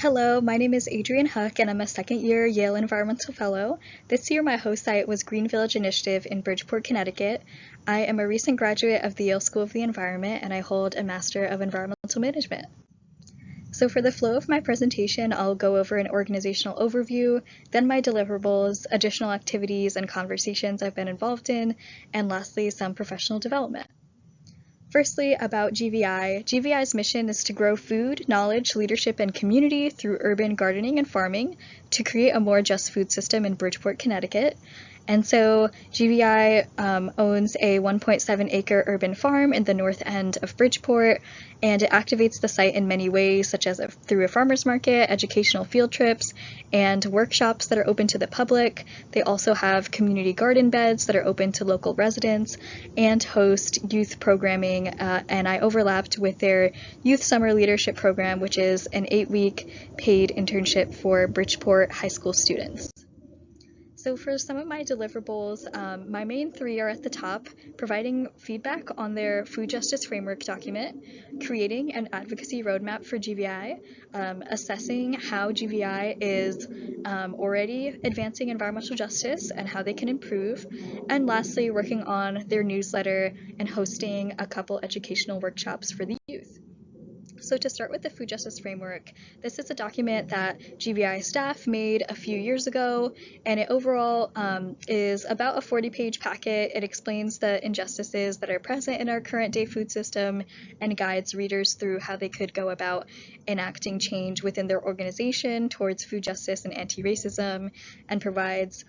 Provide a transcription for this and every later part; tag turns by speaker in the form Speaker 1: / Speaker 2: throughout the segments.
Speaker 1: Hello, my name is Adrienne Huck, and I'm a second-year Yale Environmental Fellow. This year, my host site was Green Village Initiative in Bridgeport, Connecticut. I am a recent graduate of the Yale School of the Environment, and I hold a Master of Environmental Management. So for the flow of my presentation, I'll go over an organizational overview, then my deliverables, additional activities and conversations I've been involved in, and lastly, some professional development. Firstly, about GVI. GVI's mission is to grow food, knowledge, leadership, and community through urban gardening and farming to create a more just food system in Bridgeport, Connecticut. And so GVI owns a 1.7-acre urban farm in the north end of Bridgeport, and it activates the site in many ways, such as through a farmer's market, educational field trips, and workshops that are open to the public. They also have community garden beds that are open to local residents and host youth programming, and I overlapped with their Youth Summer Leadership Program, which is an 8-week paid internship for Bridgeport high school students. So for some of my deliverables, my main three are at the top: providing feedback on their food justice framework document, creating an advocacy roadmap for GVI, assessing how GVI is already advancing environmental justice and how they can improve, and lastly, working on their newsletter and hosting a couple educational workshops for the youth. So to start with the food justice framework, this is a document that GVI staff made a few years ago, and it overall is about a 40-page packet. It explains the injustices that are present in our current day food system and guides readers through how they could go about enacting change within their organization towards food justice and anti-racism, and provides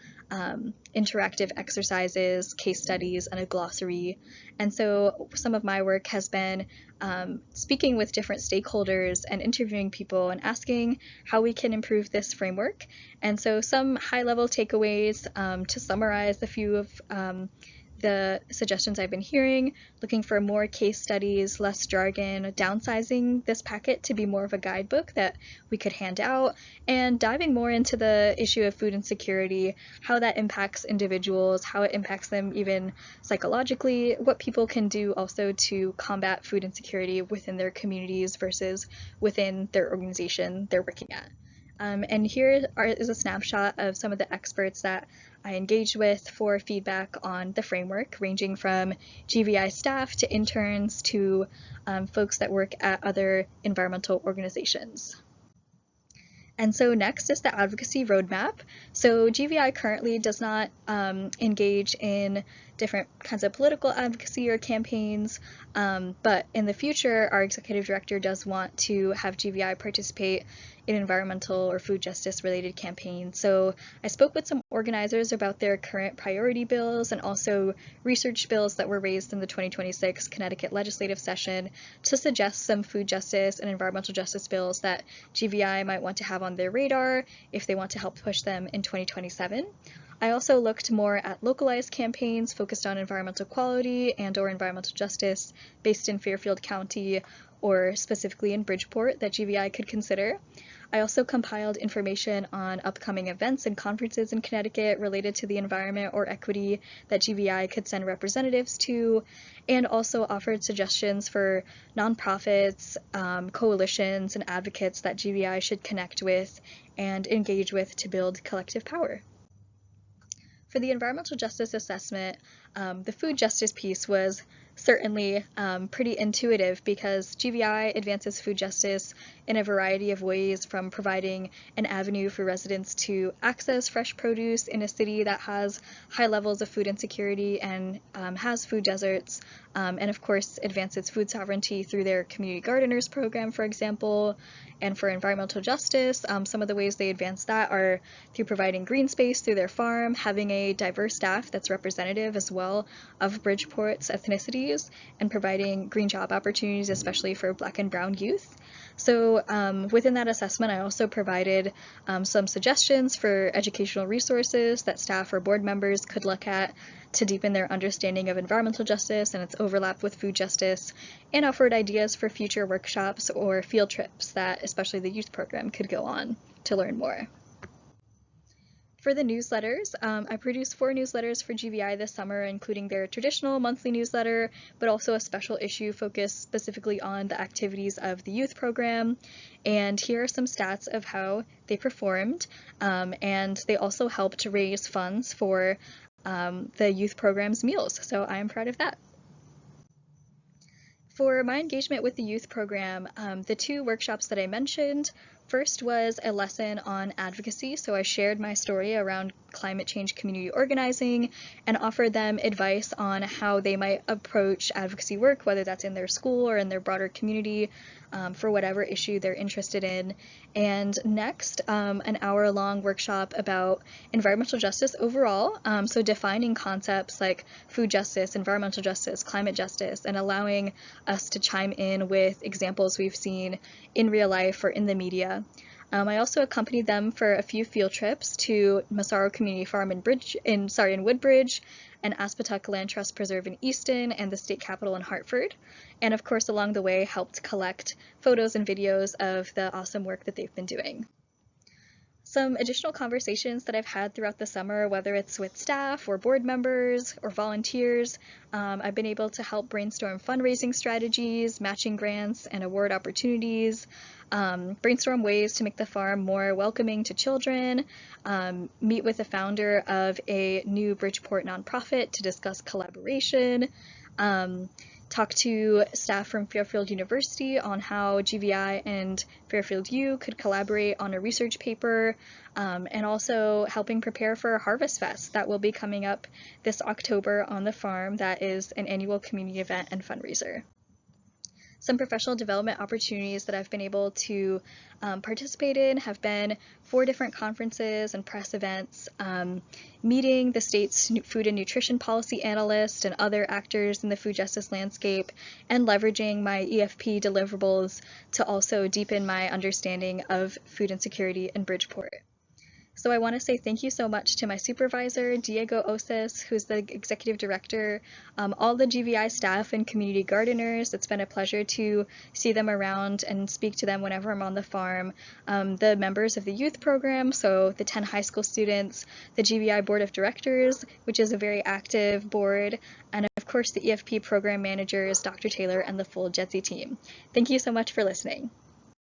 Speaker 1: interactive exercises, case studies, and a glossary. And so some of my work has been speaking with different stakeholders and interviewing people and asking how we can improve this framework. And so some high-level takeaways to summarize a few of the suggestions I've been hearing: looking for more case studies, less jargon, downsizing this packet to be more of a guidebook that we could hand out, and diving more into the issue of food insecurity, how that impacts individuals, how it impacts them even psychologically, what people can do also to combat food insecurity within their communities versus within their organization they're working at. And here is a snapshot of some of the experts that I engaged with for feedback on the framework, ranging from GVI staff to interns to folks that work at other environmental organizations. And so next is the advocacy roadmap. So GVI currently does not engage in different kinds of political advocacy or campaigns, but in the future, our executive director does want to have GVI participate in environmental or food justice related campaigns. So I spoke with some organizers about their current priority bills and also research bills that were raised in the 2026 Connecticut legislative session to suggest some food justice and environmental justice bills that GVI might want to have on their radar if they want to help push them in 2027. I also looked more at localized campaigns focused on environmental quality and/or environmental justice based in Fairfield County or specifically in Bridgeport that GVI could consider. I also compiled information on upcoming events and conferences in Connecticut related to the environment or equity that GVI could send representatives to, and also offered suggestions for nonprofits, coalitions, and advocates that GVI should connect with and engage with to build collective power. For the environmental justice assessment, the food justice piece was certainly pretty intuitive because GVI advances food justice in a variety of ways, from providing an avenue for residents to access fresh produce in a city that has high levels of food insecurity and has food deserts, and of course advances food sovereignty through their community gardeners program, for example. And for environmental justice, some of the ways they advance that are through providing green space through their farm, having a diverse staff that's representative as well of Bridgeport's ethnicities, and providing green job opportunities, especially for Black and Brown youth. So within that assessment, I also provided some suggestions for educational resources that staff or board members could look at to deepen their understanding of environmental justice and its overlap with food justice, and offered ideas for future workshops or field trips that especially the youth program could go on to learn more. For the newsletters, I produced 4 newsletters for GVI this summer, including their traditional monthly newsletter, but also a special issue focused specifically on the activities of the youth program. And here are some stats of how they performed, and they also helped to raise funds for the youth program's meals, so I am proud of that. For my engagement with the youth program, the 2 workshops that I mentioned, first was a lesson on advocacy, so I shared my story around climate change community organizing and offered them advice on how they might approach advocacy work, whether that's in their school or in their broader community, for whatever issue they're interested in. And next, an hour-long workshop about environmental justice overall, so defining concepts like food justice, environmental justice, climate justice, and allowing us to chime in with examples we've seen in real life or in the media. I also accompanied them for a few field trips to Massaro Community Farm in Woodbridge, and Aspetuck Land Trust Preserve in Easton, and the state capitol in Hartford. And of course, along the way, helped collect photos and videos of the awesome work that they've been doing. Some additional conversations that I've had throughout the summer, whether it's with staff or board members or volunteers, I've been able to help brainstorm fundraising strategies, matching grants and award opportunities, brainstorm ways to make the farm more welcoming to children, meet with the founder of a new Bridgeport nonprofit to discuss collaboration, talk to staff from Fairfield University on how GVI and Fairfield U could collaborate on a research paper, and also helping prepare for Harvest Fest that will be coming up this October on the farm. That is an annual community event and fundraiser. Some professional development opportunities that I've been able to participate in have been 4 different conferences and press events, meeting the state's food and nutrition policy analyst and other actors in the food justice landscape, and leveraging my EFP deliverables to also deepen my understanding of food insecurity in Bridgeport. So I want to say thank you so much to my supervisor, Diego Osis, who's the executive director, all the GVI staff and community gardeners. It's been a pleasure to see them around and speak to them whenever I'm on the farm. The members of the youth program, so the 10 high school students, the GVI board of directors, which is a very active board, and of course the EFP program managers, Dr. Taylor, and the full JETSI team. Thank you so much for listening.